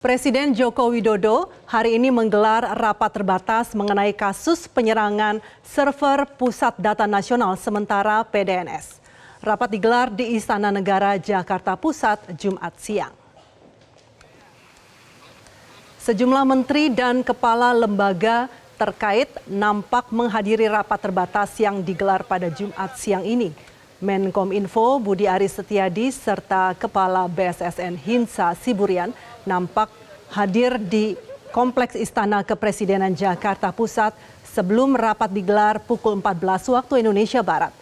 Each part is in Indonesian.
Presiden Joko Widodo hari ini menggelar rapat terbatas mengenai kasus penyerangan server Pusat Data Nasional Sementara PDNS. Rapat digelar di Istana Negara Jakarta Pusat Jumat siang. Sejumlah menteri dan kepala lembaga terkait nampak menghadiri rapat terbatas yang digelar pada Jumat siang ini. Menkominfo Budi Aris Setiadi serta Kepala BSSN Hinsa Siburian nampak hadir di Kompleks Istana Kepresidenan Jakarta Pusat sebelum rapat digelar pukul 14 waktu Indonesia Barat.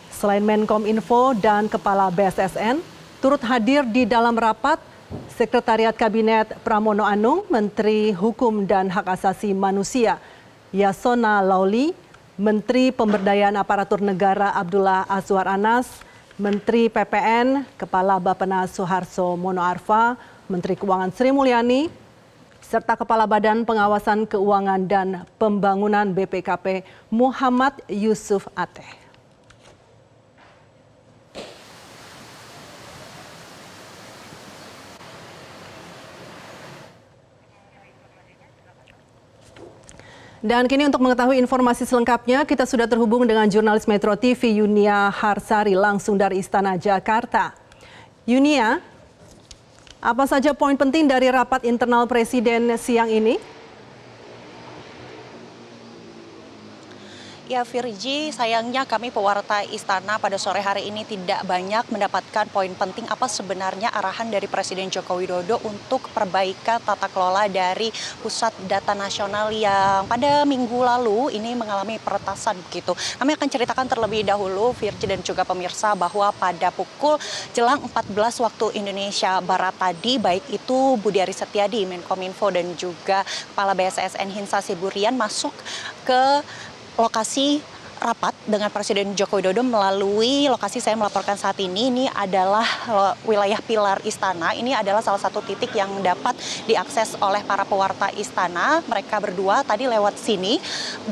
Selain Menkominfo dan Kepala BSSN, turut hadir di dalam rapat Sekretariat Kabinet Pramono Anung, Menteri Hukum dan Hak Asasi Manusia Yasona Lauli, Menteri Pemberdayaan Aparatur Negara Abdullah Azwar Anas, Menteri PPN, Kepala Bappenas Suharso Mono Arfa, Menteri Keuangan Sri Mulyani, serta Kepala Badan Pengawasan Keuangan dan Pembangunan BPKP Muhammad Yusuf Ateh. Dan kini untuk mengetahui informasi selengkapnya, kita sudah terhubung dengan jurnalis Metro TV Yunia Harsari langsung dari Istana Jakarta. Yunia, apa saja poin penting dari rapat internal Presiden siang ini? Ya Virgi, sayangnya kami pewarta Istana pada sore hari ini tidak banyak mendapatkan poin penting apa sebenarnya arahan dari Presiden Joko Widodo untuk perbaikan tata kelola dari Pusat Data Nasional yang pada minggu lalu ini mengalami peretasan begitu. Kami akan ceritakan terlebih dahulu Virgi dan juga pemirsa bahwa pada pukul jelang 14 waktu Indonesia Barat tadi, baik itu Budi Aris Setiadi, Menkominfo dan juga Kepala BSSN Hinsa Siburian masuk ke lokasi rapat dengan Presiden Joko Widodo melalui lokasi saya melaporkan saat ini adalah wilayah Pilar Istana. Ini adalah salah satu titik yang dapat diakses oleh para pewarta Istana. Mereka berdua tadi lewat sini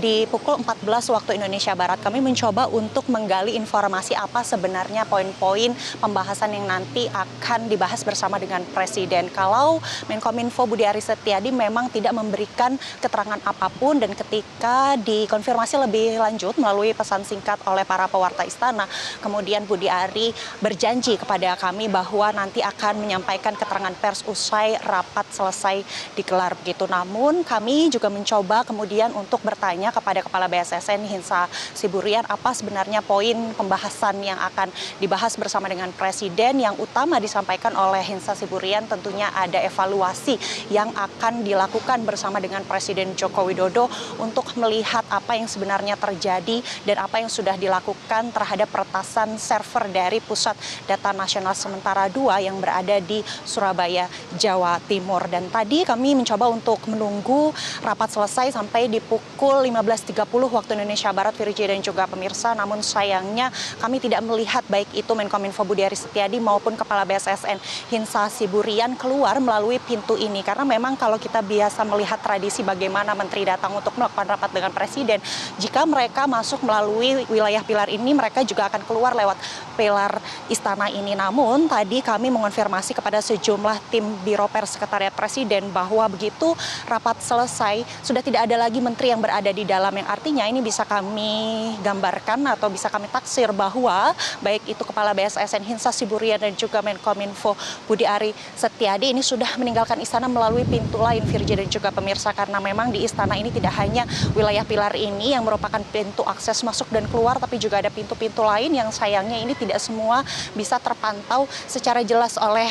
di pukul 14 waktu Indonesia Barat. Kami mencoba untuk menggali informasi apa sebenarnya poin-poin pembahasan yang nanti akan dibahas bersama dengan Presiden. Kalau Menkominfo Budi Aris Setiadi memang tidak memberikan keterangan apapun, dan ketika dikonfirmasi lebih lanjut melalui pesan singkat oleh para pewarta Istana, kemudian Budi Ari berjanji kepada kami bahwa nanti akan menyampaikan keterangan pers usai rapat selesai digelar begitu. Namun kami juga mencoba kemudian untuk bertanya kepada Kepala BSSN Hinsa Siburian apa sebenarnya poin pembahasan yang akan dibahas bersama dengan Presiden. Yang utama disampaikan oleh Hinsa Siburian tentunya ada evaluasi yang akan dilakukan bersama dengan Presiden Joko Widodo untuk melihat apa yang sebenarnya terjadi dan apa yang sudah dilakukan terhadap peretasan server dari Pusat Data Nasional Sementara 2 yang berada di Surabaya, Jawa Timur. Dan tadi kami mencoba untuk menunggu rapat selesai sampai di pukul 15.30 waktu Indonesia Barat, Virgi dan juga pemirsa. Namun sayangnya kami tidak melihat baik itu Menkominfo Budi Aris Setiadi maupun Kepala BSSN Hinsa Siburian keluar melalui pintu ini. Karena memang kalau kita biasa melihat tradisi bagaimana menteri datang untuk melakukan rapat dengan Presiden, jika mereka masuk melalui wilayah Pilar ini, mereka juga akan keluar lewat Pilar Istana ini. Namun tadi kami mengonfirmasi kepada sejumlah tim Biro Pers Sekretariat Presiden bahwa begitu rapat selesai sudah tidak ada lagi menteri yang berada di dalam, yang artinya ini bisa kami gambarkan atau bisa kami taksir bahwa baik itu Kepala BSSN Hinsa Siburian dan juga Menkominfo Budi Ari Setiadi ini sudah meninggalkan Istana melalui pintu lain, Virgi dan juga pemirsa, karena memang di Istana ini tidak hanya wilayah Pilar ini yang merupakan pintu akses masuk dan keluar, tapi juga ada pintu-pintu lain yang sayangnya ini tidak semua bisa terpantau secara jelas oleh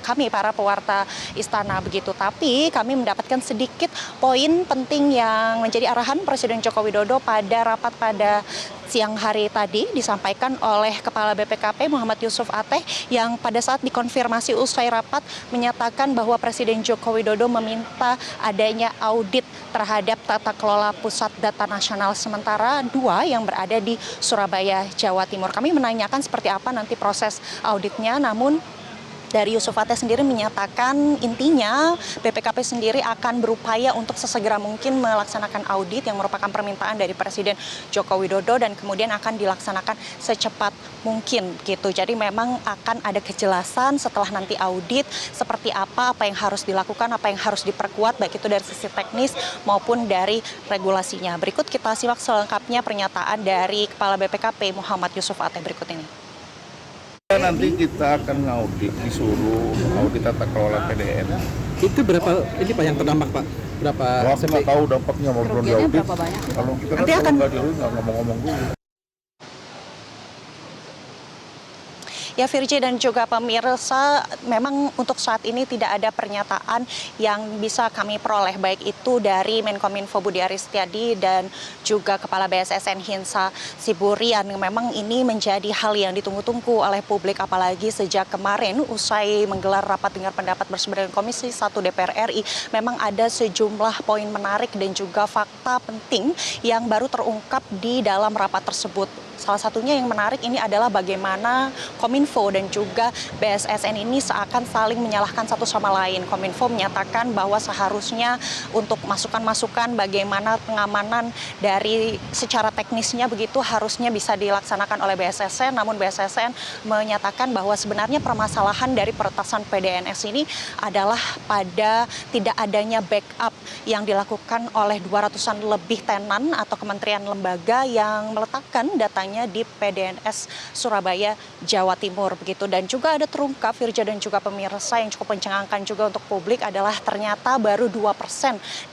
kami para pewarta Istana begitu. Tapi kami mendapatkan sedikit poin penting yang menjadi arahan Presiden Joko Widodo pada rapat pada siang hari tadi disampaikan oleh Kepala BPKP Muhammad Yusuf Ateh, yang pada saat dikonfirmasi usai rapat menyatakan bahwa Presiden Joko Widodo meminta adanya audit terhadap tata kelola Pusat Data Nasional Sementara 2 yang berada di Surabaya, Jawa Timur. Kami menanyakan seperti apa nanti proses auditnya, namun dari Yusuf Ateh sendiri menyatakan intinya BPKP sendiri akan berupaya untuk sesegera mungkin melaksanakan audit yang merupakan permintaan dari Presiden Joko Widodo dan kemudian akan dilaksanakan secepat mungkin gitu. Jadi memang akan ada kejelasan setelah nanti audit seperti apa yang harus dilakukan, apa yang harus diperkuat baik itu dari sisi teknis maupun dari regulasinya. Berikut kita simak selengkapnya pernyataan dari Kepala BPKP Muhammad Yusuf Ateh berikut ini. Nanti kita akan disuruh audit tata kelola PDN. Itu berapa ini Pak yang terdampak Pak? Berapa? Aku nggak tahu dampaknya mau belum diaudit. Kalau kita kan Nanti akan nggak diaudit nggak ngomong-ngomong dulu. Ya Virgi dan juga pemirsa, memang untuk saat ini tidak ada pernyataan yang bisa kami peroleh baik itu dari Menkominfo Budi Aris Setiadi dan juga Kepala BSSN Hinsa Siburian. Memang ini menjadi hal yang ditunggu-tunggu oleh publik apalagi sejak kemarin usai menggelar rapat dengar pendapat bersama dengan Komisi 1 DPR RI. Memang ada sejumlah poin menarik dan juga fakta penting yang baru terungkap di dalam rapat tersebut. Salah satunya yang menarik ini adalah bagaimana Kominfo dan juga BSSN ini seakan saling menyalahkan satu sama lain. Kominfo menyatakan bahwa seharusnya untuk masukan-masukan bagaimana pengamanan dari secara teknisnya begitu harusnya bisa dilaksanakan oleh BSSN. Namun BSSN menyatakan bahwa sebenarnya permasalahan dari peretasan PDNS ini adalah pada tidak adanya backup yang dilakukan oleh 200-an lebih tenan atau kementerian lembaga yang meletakkan datanya di PDNS Surabaya, Jawa Timur begitu. Dan juga ada terungkap Firja dan juga pemirsa yang cukup mencengangkan juga untuk publik adalah ternyata baru 2%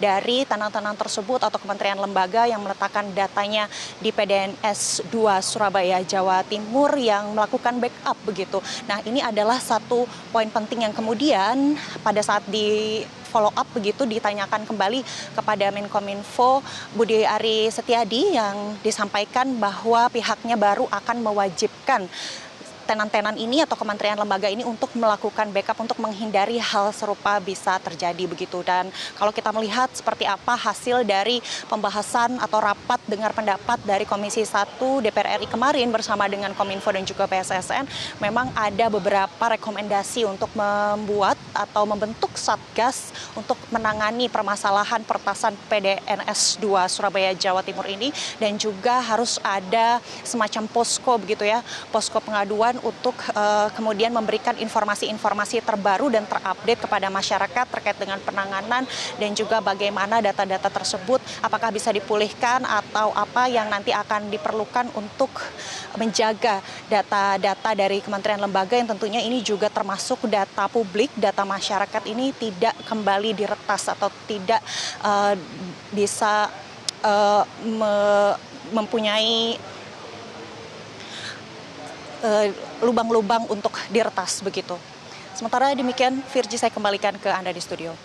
dari tenan-tenan tersebut atau kementerian lembaga yang meletakkan datanya di PDNS 2 Surabaya, Jawa Timur yang melakukan backup begitu. Nah, ini adalah satu poin penting yang kemudian pada saat di follow up begitu ditanyakan kembali kepada Menkominfo Budi Aris Setiadi yang disampaikan bahwa pihaknya baru akan mewajibkan tenan-tenan ini atau kementerian lembaga ini untuk melakukan backup untuk menghindari hal serupa bisa terjadi begitu. Dan kalau kita melihat seperti apa hasil dari pembahasan atau rapat dengar pendapat dari Komisi 1 DPR RI kemarin bersama dengan Kominfo dan juga BSSN, memang ada beberapa rekomendasi untuk membuat atau membentuk satgas untuk menangani permasalahan peretasan PDNS 2 Surabaya Jawa Timur ini dan juga harus ada semacam posko begitu ya, posko pengaduan untuk kemudian memberikan informasi-informasi terbaru dan terupdate kepada masyarakat terkait dengan penanganan dan juga bagaimana data-data tersebut apakah bisa dipulihkan atau apa yang nanti akan diperlukan untuk menjaga data-data dari kementerian lembaga yang tentunya ini juga termasuk data publik, data masyarakat ini tidak kembali diretas atau tidak bisa mempunyai lubang-lubang untuk diretas begitu. Sementara demikian, Virgi saya kembalikan ke Anda di studio.